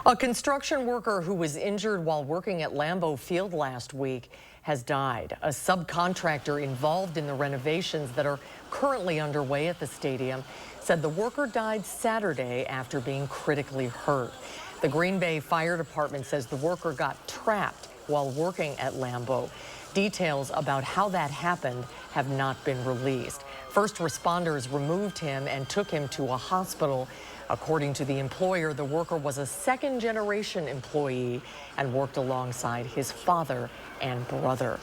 A construction worker who was injured while working at Lambeau Field last week has died. A subcontractor involved in the renovations that are currently underway at the stadium said the worker died Saturday after being critically hurt. The Green Bay Fire Department says the worker got trapped while working at Lambeau. Details about how that happened have not been released. First responders removed him and took him to a hospital. According to the employer, the worker was a second-generation employee and worked alongside his father and brother.